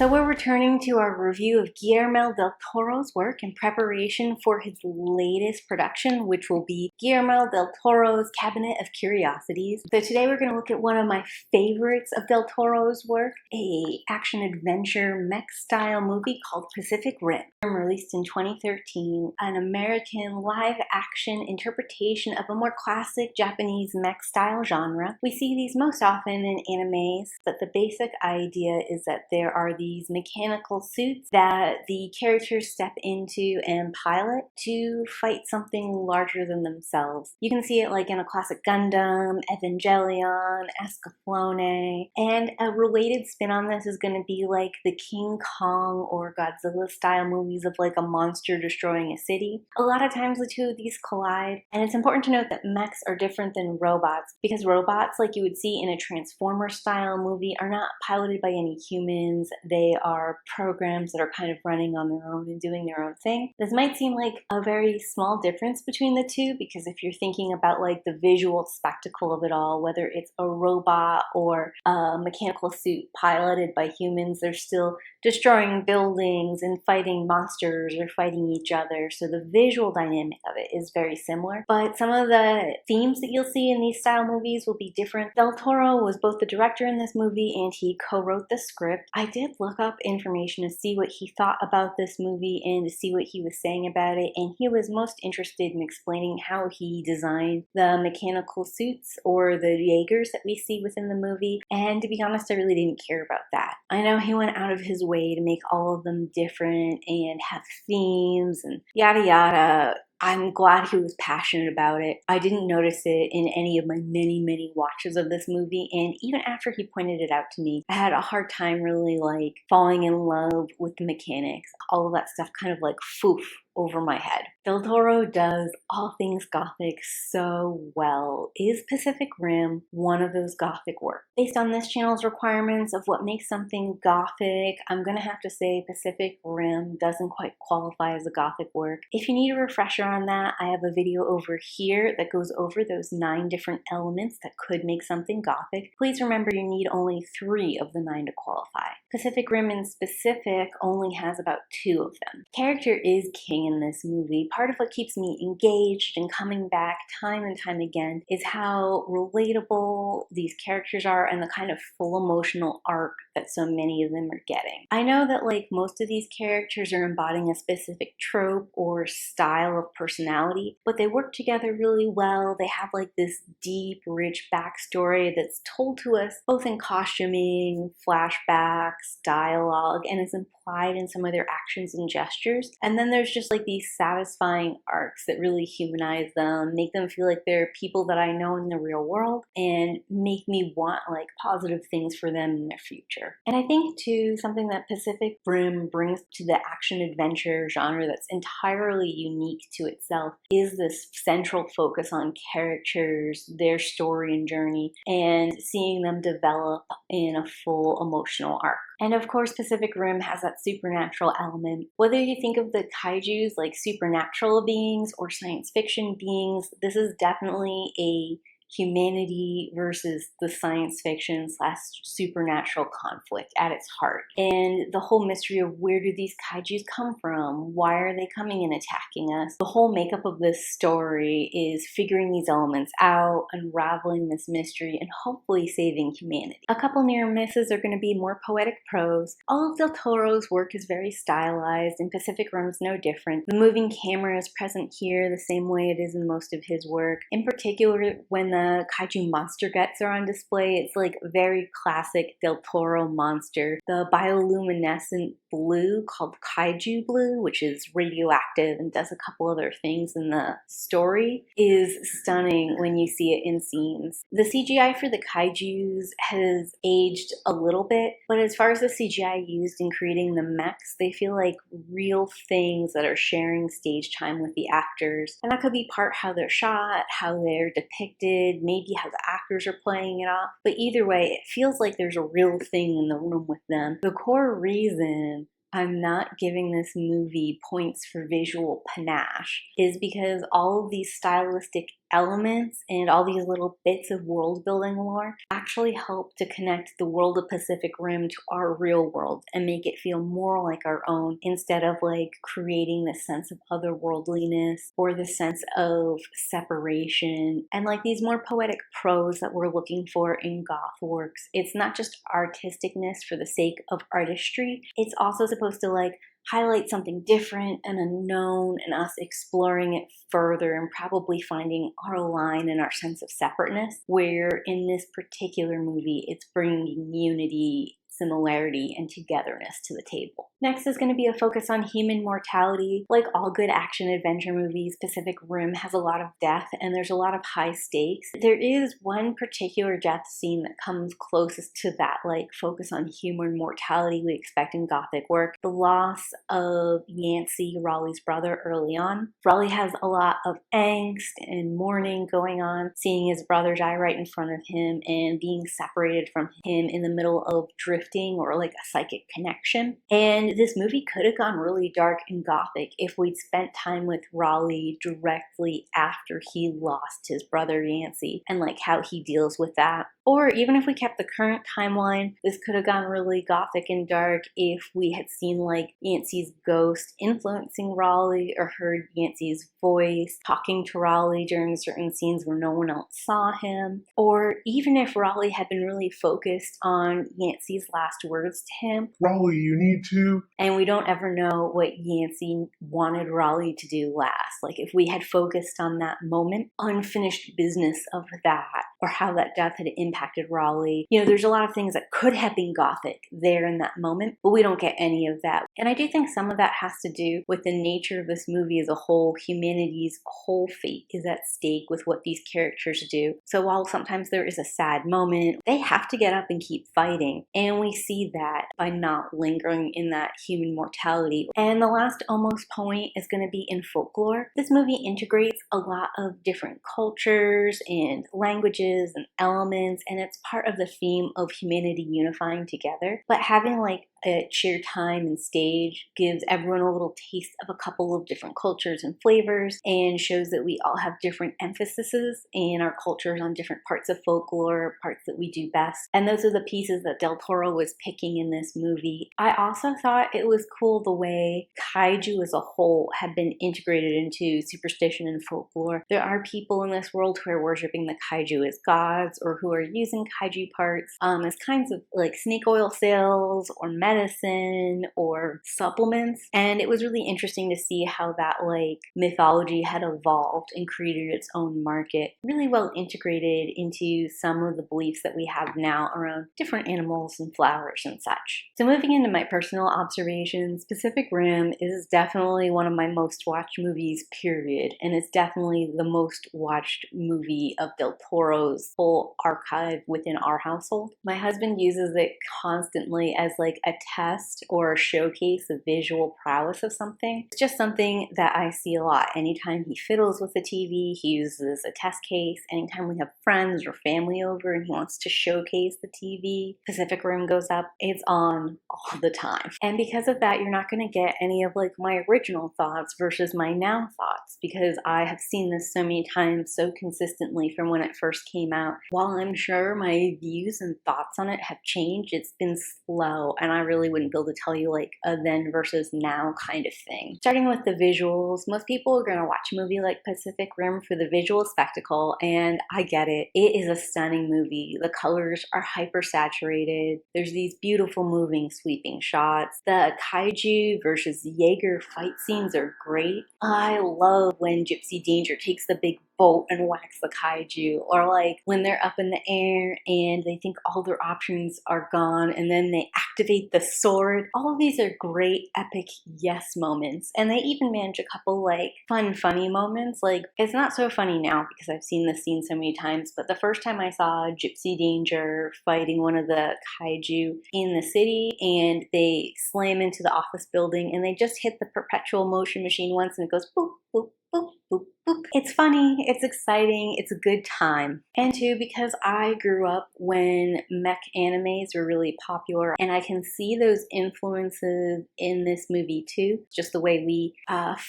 So we're returning to our review of Guillermo del Toro's work in preparation for his latest production, which will be Guillermo del Toro's Cabinet of Curiosities. So today we're going to look at one of my favorites of del Toro's work, a action-adventure mech-style movie called Pacific Rim. Released in 2013, an American live-action interpretation of a more classic Japanese mech-style genre. We see these most often in animes, but the basic idea is that there are these mechanical suits that the characters step into and pilot to fight something larger than themselves. You can see it like in a classic Gundam, Evangelion, Escaflowne, and a related spin on this is going to be like the King Kong or Godzilla style movies of like a monster destroying a city. A lot of times the two of these collide, and it's important to note that mechs are different than robots because robots, like you would see in a Transformer style movie, are not piloted by any humans. They are programs that are kind of running on their own and doing their own thing. This might seem like a very small difference between the two because if you're thinking about like the visual spectacle of it all, whether it's a robot or a mechanical suit piloted by humans, they're still destroying buildings and fighting monsters or fighting each other. So the visual dynamic of it is very similar, but some of the themes that you'll see in these style movies will be different. Del Toro was both the director in this movie and he co-wrote the script. I did look up information to see what he thought about this movie and to see what he was saying about it, and he was most interested in explaining how he designed the mechanical suits or the jaegers that we see within the movie, and to be honest, I really didn't care about that. I know he went out of his way to make all of them different and have themes and yada yada. I'm glad he was passionate about it. I didn't notice it in any of my many watches of this movie, and even after he pointed it out to me, I had a hard time really like falling in love with the mechanics. All of that stuff kind of like foof over my head. Del Toro does all things Gothic so well. Is Pacific Rim one of those Gothic works? Based on this channel's requirements of what makes something Gothic, I'm gonna have to say Pacific Rim doesn't quite qualify as a Gothic work. If you need a refresher on that, I have a video over here that goes over those 9 different elements that could make something Gothic. Please remember you need only 3 of the 9 to qualify. Pacific Rim in specific only has about 2 of them. Character is king in this movie. Part of what keeps me engaged and coming back time and time again is how relatable these characters are and the kind of full emotional arc that so many of them are getting. I know that like most of these characters are embodying a specific trope or style of personality, but they work together really well. They have like this deep, rich backstory that's told to us both in costuming, flashbacks, dialogue, and is implied in some of their actions and gestures. And then there's just like these satisfying arcs that really humanize them, make them feel like they're people that I know in the real world, and make me want like positive things for them in their future. And I think too, something that Pacific Rim brings to the action-adventure genre that's entirely unique to itself is this central focus on characters, their story and journey, and seeing them develop in a full emotional arc. And of course, Pacific Rim has that supernatural element. Whether you think of the Kaijus like supernatural beings or science fiction beings, this is definitely a humanity versus the science fiction / supernatural conflict at its heart. And the whole mystery of where do these kaijus come from? Why are they coming and attacking us? The whole makeup of this story is figuring these elements out, unraveling this mystery, and hopefully saving humanity. A couple near misses are going to be more poetic prose. All of Del Toro's work is very stylized, and Pacific Rim's no different. The moving camera is present here the same way it is in most of his work. In particular, when the kaiju monster guts are on display, it's like very classic Del Toro monster. The bioluminescent blue called kaiju blue, which is radioactive and does a couple other things in the story, is stunning when you see it in scenes. The CGI for the kaijus has aged a little bit, but as far as the CGI used in creating the mechs, they feel like real things that are sharing stage time with the actors. And that could be part how they're shot, how they're depicted, maybe how the actors are playing it off. But either way, it feels like there's a real thing in the room with them. The core reason I'm not giving this movie points for visual panache is because all of these stylistic elements and all these little bits of world building lore actually help to connect the world of Pacific Rim to our real world and make it feel more like our own, instead of like creating this sense of otherworldliness or the sense of separation and like these more poetic prose that we're looking for in goth works. It's not just artisticness for the sake of artistry, it's also supposed to like highlight something different and unknown and us exploring it further and probably finding our line and our sense of separateness, where in this particular movie it's bringing unity, similarity, and togetherness to the table. Next is going to be a focus on human mortality. Like all good action adventure movies, Pacific Rim has a lot of death and there's a lot of high stakes. There is one particular death scene that comes closest to that like focus on human mortality we expect in gothic work. The loss of Yancey, Raleigh's brother, early on. Raleigh has a lot of angst and mourning going on, seeing his brother die right in front of him and being separated from him in the middle of drifting or like a psychic connection. And this movie could have gone really dark and gothic if we'd spent time with Raleigh directly after he lost his brother Yancey and like how he deals with that. Or even if we kept the current timeline, this could have gone really gothic and dark if we had seen like Yancey's ghost influencing Raleigh or heard Yancey's voice talking to Raleigh during certain scenes where no one else saw him. Or even if Raleigh had been really focused on Yancey's last words to him, Raleigh, you need to. And we don't ever know what Yancey wanted Raleigh to do last. Like if we had focused on that moment, unfinished business of that, or how that death had impacted Raleigh. You know, there's a lot of things that could have been gothic there in that moment, but we don't get any of that. And I do think some of that has to do with the nature of this movie as a whole. Humanity's whole fate is at stake with what these characters do. So while sometimes there is a sad moment, they have to get up and keep fighting. And we see that by not lingering in that human mortality. And the last almost point is going to be in folklore. This movie integrates a lot of different cultures and languages and elements, and it's part of the theme of humanity unifying together. But having like a shared time and stage gives everyone a little taste of a couple of different cultures and flavors, and shows that we all have different emphases in our cultures on different parts of folklore, parts that we do best. And those are the pieces that Del Toro was picking in this movie. I also thought it was cool the way kaiju as a whole had been integrated into superstition and folklore. There are people in this world who are worshiping the kaiju as gods, or who are using kaiju parts as kinds of like snake oil sales or medicine or supplements. And it was really interesting to see how that like mythology had evolved and created its own market, really well integrated into some of the beliefs that we have now around different animals and flowers and such. So moving into my personal observations, Pacific Rim is definitely one of my most watched movies, period. And it's definitely the most watched movie of Del Toro's full archive within our household. My husband uses it constantly as like a test or a showcase of visual prowess of something. It's just something that I see a lot. Anytime he fiddles with the TV, he uses a test case. Anytime we have friends or family over and he wants to showcase the TV, Pacific Rim goes up. It's on all the time. And because of that, you're not going to get any of like my original thoughts versus my now thoughts, because I have seen this so many times so consistently from when it first came out. While I'm sure my views and thoughts on it have changed, it's been slow, and I really wouldn't be able to tell you like a then versus now kind of thing. Starting with the visuals, most people are going to watch a movie like Pacific Rim for the visual spectacle, and I get it. It is a stunning movie. The colors are hyper saturated. There's these beautiful moving sweeping shots. The kaiju versus jaeger fight scenes are great. I love when Gypsy Danger takes the big boat and whacks the kaiju, or like when they're up in the air and they think all their options are gone and then they activate the sword. All of these are great epic yes moments, and they even manage a couple like fun funny moments. Like it's not so funny now because I've seen this scene so many times, but the first time I saw Gypsy Danger fighting one of the kaiju in the city and they slam into the office building and they just hit the perpetual motion machine once and it goes boop boop boop boop boop. It's funny, it's exciting, it's a good time. And two, because I grew up when mech animes were really popular, and I can see those influences in this movie too. Just the way we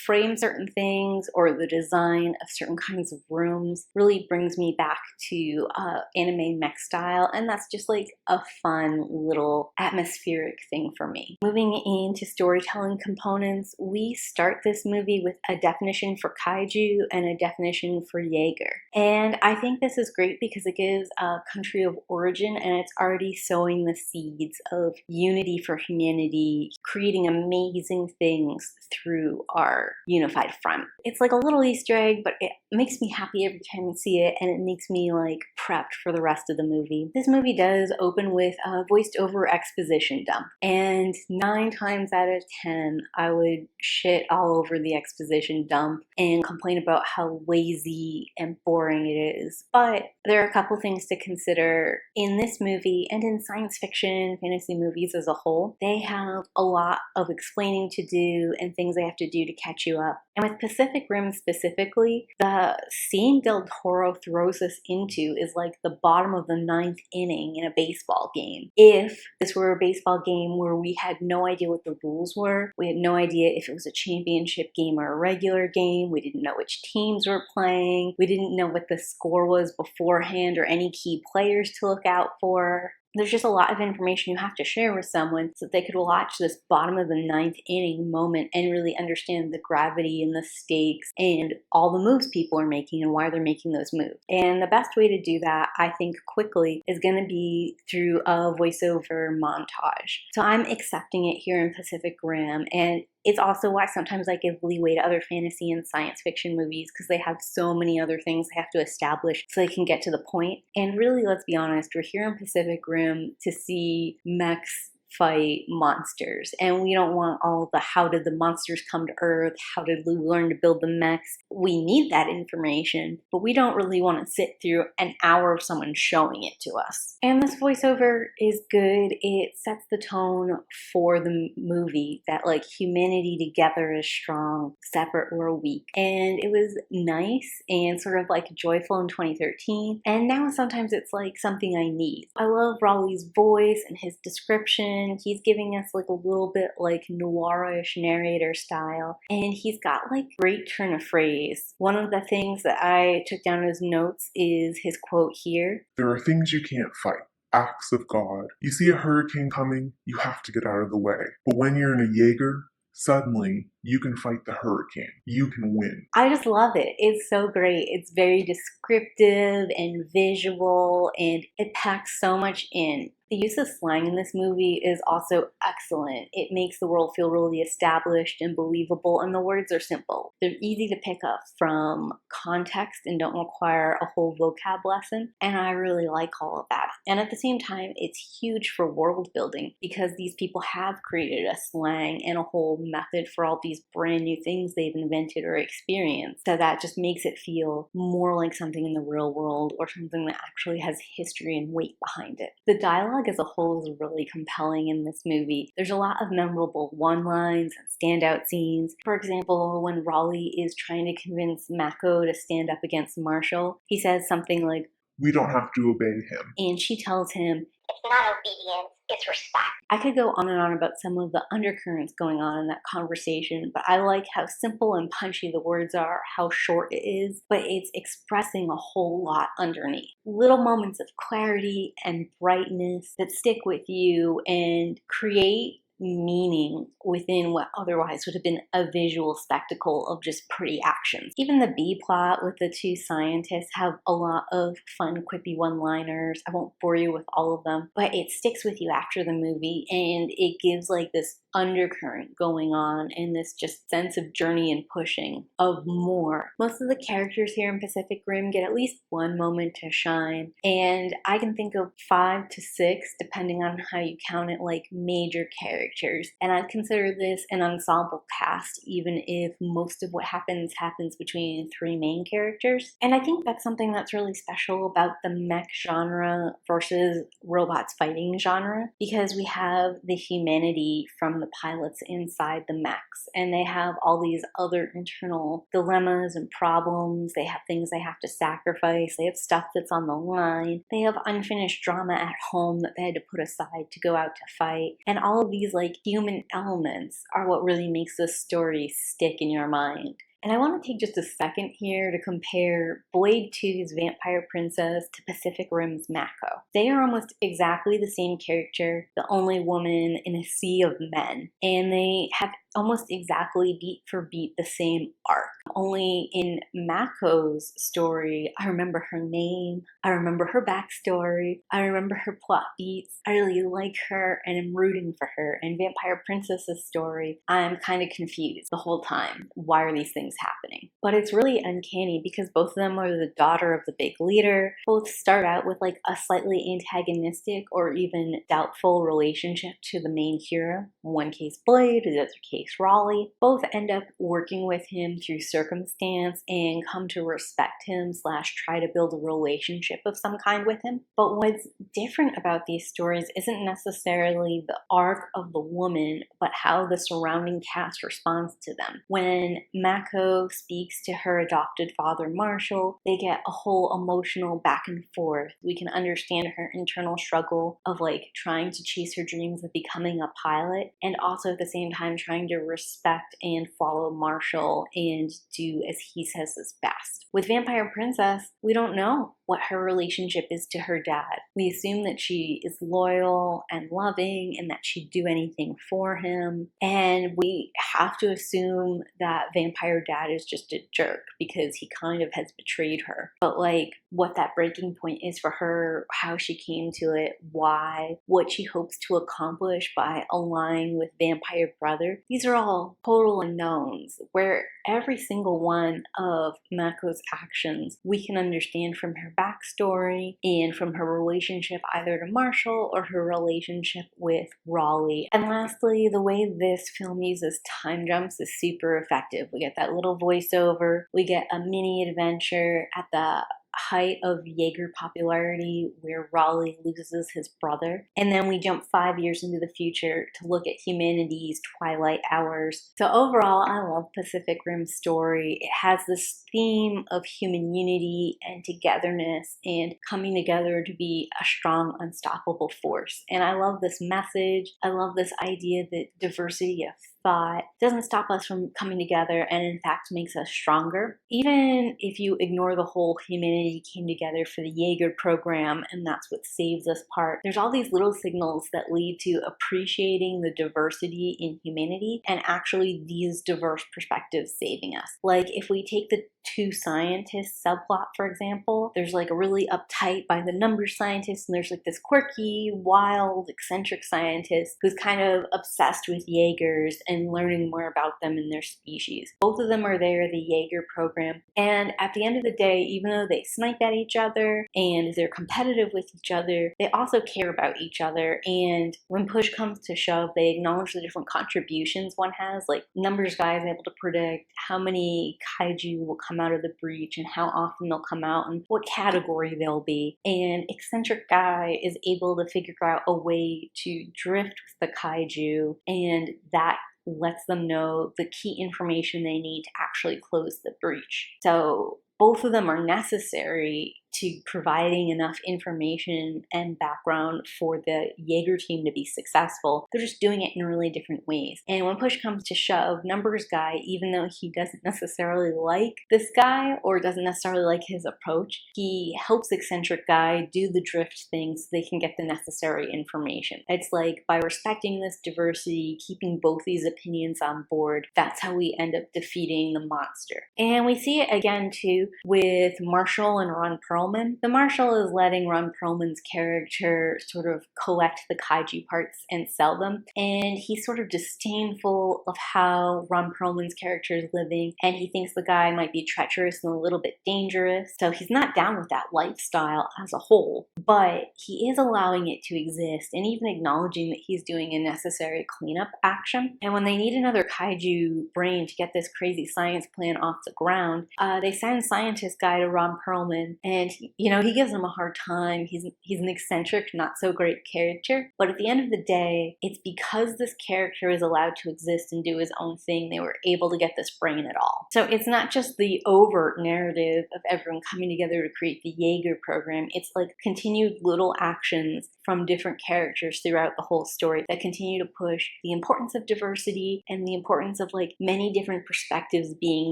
frame certain things or the design of certain kinds of rooms really brings me back to anime mech style, and that's just like a fun little atmospheric thing for me. Moving into storytelling components, we start this movie with a definition for kaiju and a definition for jaeger. And I think this is great because it gives a country of origin, and it's already sowing the seeds of unity for humanity, creating amazing things through our unified front. It's like a little Easter egg, but it makes me happy every time I see it, and it makes me like prepped for the rest of the movie. This movie does open with a voiced over exposition dump, and 9 times out of 10 I would shit all over the exposition dump and complain about how lazy and boring it is. But there are a couple things to consider in this movie and in science fiction, fantasy movies as a whole. They have a lot of explaining to do and things they have to do to catch you up. And with Pacific Rim specifically, the scene Del Toro throws us into is like the bottom of the 9th inning in a baseball game. If this were a baseball game where we had no idea what the rules were, we had no idea if it was a championship game or a regular game, we didn't know which teams were playing, we didn't know what the score was beforehand or any key players to look out for. There's just a lot of information you have to share with someone so that they could watch this bottom of the 9th inning moment and really understand the gravity and the stakes and all the moves people are making and why they're making those moves. And the best way to do that, I think, quickly is going to be through a voiceover montage. So I'm accepting it here in Pacific Rim, and it's also why sometimes I give leeway to other fantasy and science fiction movies, because they have so many other things they have to establish so they can get to the point. And really, let's be honest, we're here in Pacific Rim to see mechs fight monsters, and we don't want all the how did the monsters come to Earth, how did we learn to build the mechs. We need that information, but we don't really want to sit through an hour of someone showing it to us. And this voiceover is good. It sets the tone for the movie that like humanity together is strong, separate we're weak. And it was nice and sort of like joyful in 2013, and now sometimes it's like something I need. I love Raleigh's voice and his description. He's giving us like a little bit like noirish narrator style, and he's got like great turn of phrase. One of the things that I took down as notes is his quote here. There are things you can't fight. Acts of God. You see a hurricane coming, you have to get out of the way. But when you're in a Jaeger, suddenly you can fight the hurricane. You can win. I just love it. It's so great. It's very descriptive and visual, and it packs so much in. The use of slang in this movie is also excellent. It makes the world feel really established and believable, and the words are simple. They're easy to pick up from context and don't require a whole vocab lesson, and I really like all of that. And at the same time, it's huge for world building because these people have created a slang and a whole method for all these brand new things they've invented or experienced. So that just makes it feel more like something in the real world or something that actually has history and weight behind it. The dialogue as a whole is really compelling in this movie. There's a lot of memorable one-lines and standout scenes. For example, when Raleigh is trying to convince Mako to stand up against Marshall, he says something like, "We don't have to obey him." And she tells him, "It's not obedience, it's respect." I could go on and on about some of the undercurrents going on in that conversation, but I like how simple and punchy the words are, how short it is, but it's expressing a whole lot underneath. Little moments of clarity and brightness that stick with you and create meaning within what otherwise would have been a visual spectacle of just pretty actions. Even the B plot with the two scientists have a lot of fun, quippy one-liners. I won't bore you with all of them, but it sticks with you after the movie, and it gives like this undercurrent going on and this just sense of journey and pushing of more. Most of the characters here in Pacific Rim get at least one moment to shine, and I can think of 5 to 6, depending on how you count it, like major characters characters, and I'd consider this an ensemble cast, even if most of what happens between 3 main characters. And I think that's something that's really special about the mech genre versus robots fighting genre, because we have the humanity from the pilots inside the mechs, and they have all these other internal dilemmas and problems. They have things they have to sacrifice, they have stuff that's on the line, they have unfinished drama at home that they had to put aside to go out to fight. And all of these like human elements are what really makes this story stick in your mind. And I want to take just a second here to compare Blade 2's Vampire Princess to Pacific Rim's Mako. They are almost exactly the same character, the only woman in a sea of men, and they have almost exactly beat for beat the same arc. Only in Mako's story, I remember her name, I remember her backstory, I remember her plot beats, I really like her and am rooting for her. In Vampire Princess's story, I'm kind of confused the whole time. Why are these things happening? But it's really uncanny because both of them are the daughter of the big leader. Both start out with like a slightly antagonistic or even doubtful relationship to the main hero. In one case Blade, in the other case Raleigh. Both end up working with him through circumstance and come to respect him / try to build a relationship of some kind with him. But what's different about these stories isn't necessarily the arc of the woman, but how the surrounding cast responds to them. When Mako speaks to her adopted father Marshall, they get a whole emotional back and forth. We can understand her internal struggle of like trying to chase her dreams of becoming a pilot, and also at the same time trying to respect and follow Marshall and do as he says is best. With Vampire Princess, we don't know what her relationship is to her dad. We assume that she is loyal and loving and that she'd do anything for him. And we have to assume that Vampire Dad is just a jerk because he kind of has betrayed her. But like what that breaking point is for her, how she came to it, why, what she hopes to accomplish by aligning with Vampire Brother, these are all total unknowns where every single one of Mako's actions we can understand from her backstory and from her relationship either to Marshall or her relationship with Raleigh. And lastly, the way this film uses time jumps is super effective. We get that little voiceover, we get a mini adventure at the height of Jaeger popularity where Raleigh loses his brother, and then we jump 5 years into the future to look at humanity's twilight hours. So overall, I love Pacific Rim's story. It has this theme of human unity and togetherness and coming together to be a strong, unstoppable force. And I love this message. I love this idea that diversity of thought doesn't stop us from coming together and in fact makes us stronger. Even if you ignore the whole humanity came together for the Jaeger program and that's what saves us part, there's all these little signals that lead to appreciating the diversity in humanity and actually these diverse perspectives saving us. Like if we take the two scientists subplot, for example, there's like a really uptight by the numbers scientist and there's like this quirky, wild, eccentric scientist who's kind of obsessed with Jaegers and learning more about them and their species. Both of them are there, the Jaeger program, and at the end of the day, even though they snipe at each other and they're competitive with each other, they also care about each other, and when push comes to shove, they acknowledge the different contributions one has. Like numbers guy is able to predict how many kaiju will come out of the breach and how often they'll come out and what category they'll be, and eccentric guy is able to figure out a way to drift with the kaiju, and that lets them know the key information they need to actually close the breach. So both of them are necessary to providing enough information and background for the Jaeger team to be successful. They're just doing it in really different ways. And when push comes to shove, numbers guy, even though he doesn't necessarily like this guy or doesn't necessarily like his approach, he helps eccentric guy do the drift thing so they can get the necessary information. It's like by respecting this diversity, keeping both these opinions on board, that's how we end up defeating the monster. And we see it again too with Marshall and Ron Perlman Perlman. The Marshal is letting Ron Perlman's character sort of collect the kaiju parts and sell them, and he's sort of disdainful of how Ron Perlman's character is living, and he thinks the guy might be treacherous and a little bit dangerous, so he's not down with that lifestyle as a whole, but he is allowing it to exist and even acknowledging that he's doing a necessary cleanup action. And when they need another kaiju brain to get this crazy science plan off the ground, they send scientist guy to Ron Perlman, and he gives him a hard time. He's an eccentric, not so great character, but at the end of the day, it's because this character is allowed to exist and do his own thing, they were able to get this brain at all. So it's not just the overt narrative of everyone coming together to create the Jaeger program, it's like continued little actions from different characters throughout the whole story that continue to push the importance of diversity and the importance of like many different perspectives being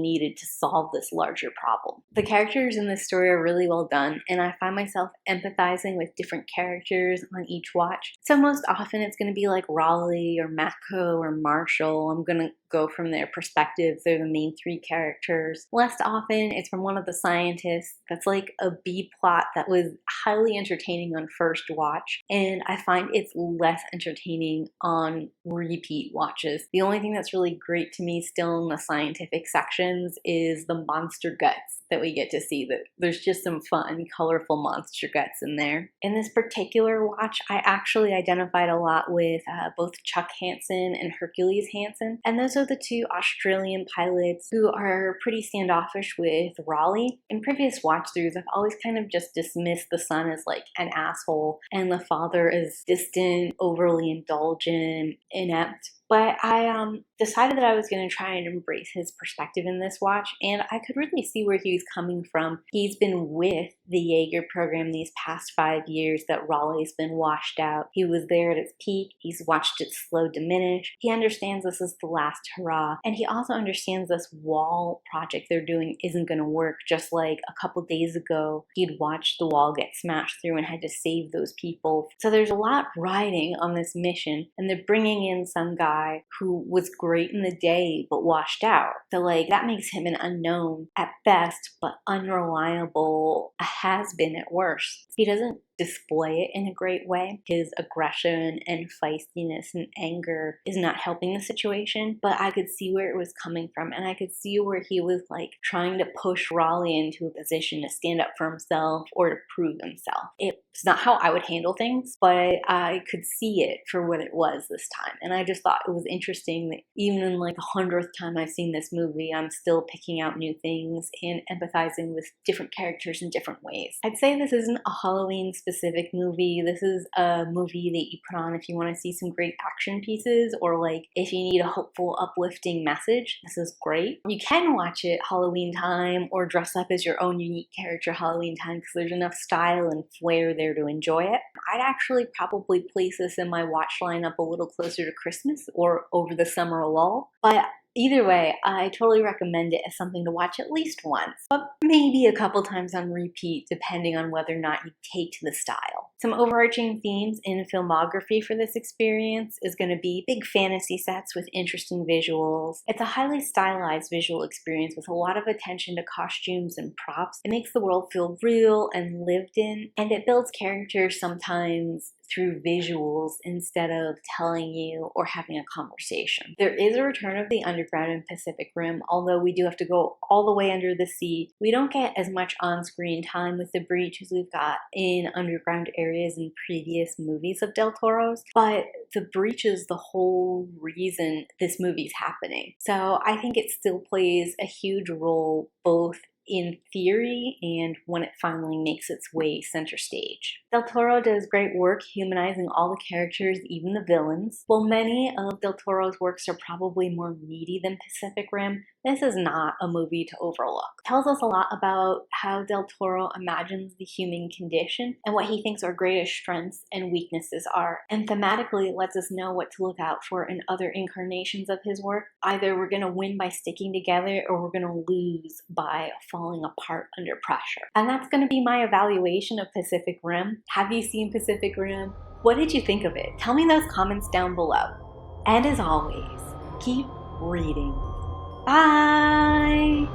needed to solve this larger problem. The characters in this story are really well done, and I find myself empathizing with different characters on each watch. So most often it's going to be like Raleigh or Mako or Marshall. I'm going to go from their perspectives. They're the main three characters. Less often it's from one of the scientists that's like a B plot that was highly entertaining on first watch, and I find it's less entertaining on repeat watches. The only thing that's really great to me still in the scientific sections is the monster guts that we get to see. That there's just some fun, colorful monster guts in there. In this particular watch, I actually identified a lot with both Chuck Hansen and Hercules Hansen, and those are the two Australian pilots who are pretty standoffish with Raleigh. In previous watch-throughs, I've always kind of just dismissed the son as like an asshole and the father as distant, overly indulgent, inept. But I decided that I was going to try and embrace his perspective in this watch, and I could really see where he was coming from. He's been with the Jaeger program these past 5 years that Raleigh's been washed out. He was there at its peak. He's watched it slow diminish. He understands this is the last hurrah, and he also understands this wall project they're doing isn't going to work. Just like a couple days ago, he'd watched the wall get smashed through and had to save those people. So there's a lot riding on this mission, and they're bringing in some guy who was great in the day but washed out. So like that makes him an unknown at best, but unreliable, a has-been at worst. He doesn't display it in a great way. His aggression and feistiness and anger is not helping the situation, but I could see where it was coming from, and I could see where he was like trying to push Raleigh into a position to stand up for himself or to prove himself. It's not how I would handle things, but I could see it for what it was this time, and I just thought it was interesting that even in like the 100th time I've seen this movie, I'm still picking out new things and empathizing with different characters in different ways. I'd say this isn't a Halloween specific movie. This is a movie that you put on if you want to see some great action pieces, or like if you need a hopeful, uplifting message. This is great. You can watch it Halloween time or dress up as your own unique character Halloween time because there's enough style and flair there to enjoy it. I'd actually probably place this in my watch lineup a little closer to Christmas or over the summer lull, but either way, I totally recommend it as something to watch at least once, but maybe a couple times on repeat depending on whether or not you take to the style. Some overarching themes in filmography for this experience is going to be big fantasy sets with interesting visuals. It's a highly stylized visual experience with a lot of attention to costumes and props. It makes the world feel real and lived in, and it builds characters sometimes through visuals instead of telling you or having a conversation. There is a return of the underground in Pacific Rim, although we do have to go all the way under the sea. We don't get as much on-screen time with the breach as we've got in underground areas in previous movies of Del Toro's, but the breach is the whole reason this movie's happening. So I think it still plays a huge role both in theory and when it finally makes its way center stage. Del Toro does great work humanizing all the characters, even the villains. While many of Del Toro's works are probably more meaty than Pacific Rim, this is not a movie to overlook. It tells us a lot about how Del Toro imagines the human condition and what he thinks our greatest strengths and weaknesses are. And thematically, it lets us know what to look out for in other incarnations of his work. Either we're going to win by sticking together or we're going to lose by falling apart under pressure. And that's going to be my evaluation of Pacific Rim. Have you seen Pacific Rim? What did you think of it? Tell me in those comments down below. And as always, keep reading. Bye!